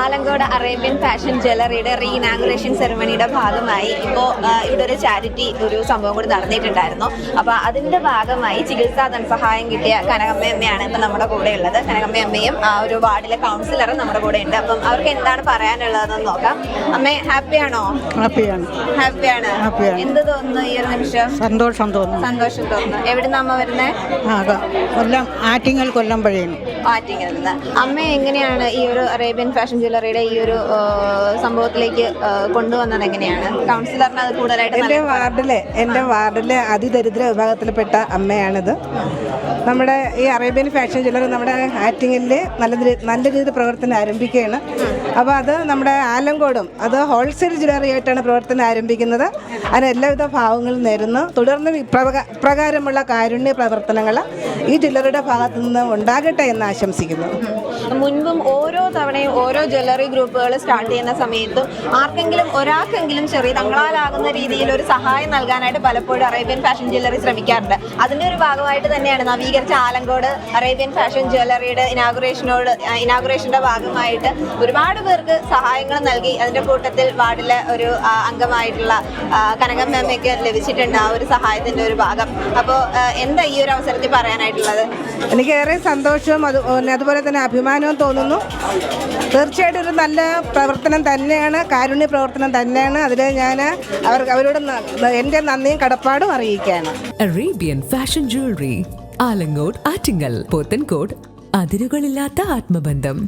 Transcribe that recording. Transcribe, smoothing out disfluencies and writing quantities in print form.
Alankode Arabian fashion ജ്വല്ലറിയുടെ റീഇനാഗുറേഷൻ സെറമണിയുടെ ഭാഗമായി ഇപ്പോൾ ഇവിടെ ഒരു ചാരിറ്റി ഒരു സംഭവം കൂടി നടന്നിട്ടുണ്ടായിരുന്നു. അപ്പോൾ അതിൻ്റെ ഭാഗമായി ചികിത്സാ ധനസഹായം കിട്ടിയ കനകമ്മയമ്മയാണ് ഇപ്പം നമ്മുടെ കൂടെ ഉള്ളത്. കനകമ്മയമ്മയും ആ ഒരു വാർഡിലെ കൗൺസിലറും നമ്മുടെ കൂടെ ഉണ്ട്. അപ്പം അവർക്ക് എന്താണ് പറയാനുള്ളതെന്ന് നോക്കാം. അമ്മ ഹാപ്പിയാണോ? ഹാപ്പിയാണ്. എന്ത് തോന്നുന്നു ഈ ഒരു നിമിഷം? സന്തോഷം തോന്നുന്നു. സന്തോഷം തോന്നുന്നു. എവിടുന്ന അമ്മ വരുന്നത്? കൊല്ലം ആറ്റിങ്ങൽ കൊല്ലംപുഴയിൽ. ആറ്റിങ്ങൽ നിന്ന്. അമ്മ എങ്ങനെയാണ് ഈ ഒരു അറേബ്യൻ ഫാഷൻ ജ്വല്ലറിയുടെ ഈ ഒരു സംഭവത്തിലേക്ക് കൊണ്ടുവന്നത്? എങ്ങനെയാണ് കൗൺസിലറിന് അത് കൂടുതലായിട്ട്? എൻ്റെ വാർഡിലെ അതിദരിദ്ര വിഭാഗത്തിൽപ്പെട്ട അമ്മയാണിത്. നമ്മുടെ ഈ അറേബ്യൻ ഫാഷൻ ജ്വല്ലറി നമ്മുടെ ആറ്റിങ്ങലിൽ നല്ല രീതിയിൽ പ്രവർത്തനം ആരംഭിക്കുകയാണ്. അപ്പോൾ അത് നമ്മുടെ ആലങ്കോടും അത് ഹോൾസെയിൽ ജ്വല്ലറി ആയിട്ടാണ് പ്രവർത്തനം ആരംഭിക്കുന്നത്. അതിന് എല്ലാവിധ ഭാവങ്ങളും നേരുന്നു. തുടർന്ന് ഇപ്രകാരമുള്ള കാരുണ്യ പ്രവർത്തനങ്ങൾ ഈ ജ്വല്ലറിയുടെ ഭാഗത്തു നിന്ന് ഉണ്ടാകട്ടെ എന്ന് ആശംസിക്കുന്നു. മുൻപും ഓരോ തവണയും ഓരോ ജ്വല്ലറി ഗ്രൂപ്പുകൾ സ്റ്റാർട്ട് ചെയ്യുന്ന സമയത്തും ആർക്കെങ്കിലും ഒരാൾക്കെങ്കിലും ചെറിയ തങ്ങളാലാകുന്ന രീതിയിൽ ഒരു സഹായം നൽകാനായിട്ട് പലപ്പോഴും അറേബ്യൻ ഫാഷൻ ജ്വല്ലറി ശ്രമിക്കാറുണ്ട്. അതിൻ്റെ ഒരു ഭാഗമായിട്ട് തന്നെയാണ് നവീകരിച്ച ആലങ്കോട് അറേബ്യൻ ഫാഷൻ ജ്വല്ലറിയുടെ ഇനാഗുറേഷൻ്റെ ഭാഗമായിട്ട് ഒരുപാട് പേർക്ക് സഹായങ്ങൾ നൽകി. അതിൻ്റെ കൂട്ടത്തിൽ വാർഡിലെ ഒരു അംഗമായിട്ടുള്ള കനകമ്മയ്ക്ക് ലഭിച്ചിട്ടുണ്ട് ആ ഒരു സഹായത്തിൻ്റെ ഒരു ഭാഗം. അപ്പോൾ എന്താ ഈ ഒരു അവസരത്തിൽ പറയാനായിട്ടുള്ളത്? എനിക്കേറെ സന്തോഷവും അതുപോലെ തന്നെ അഭിമാനവും തോന്നുന്നു. തീർച്ചയായിട്ടും ഒരു നല്ല പ്രവർത്തനം തന്നെയാണ്, കാരുണ്യ പ്രവർത്തനം തന്നെയാണ്. അതിൽ ഞാൻ അവരോട് എൻ്റെ നന്ദിയും കടപ്പാടും അറിയിക്കുകയാണ്. Arabian fashion jewellery, Alamcode, Attingal, Pothencode. അതിരുകളില്ലാത്ത ആത്മബന്ധം.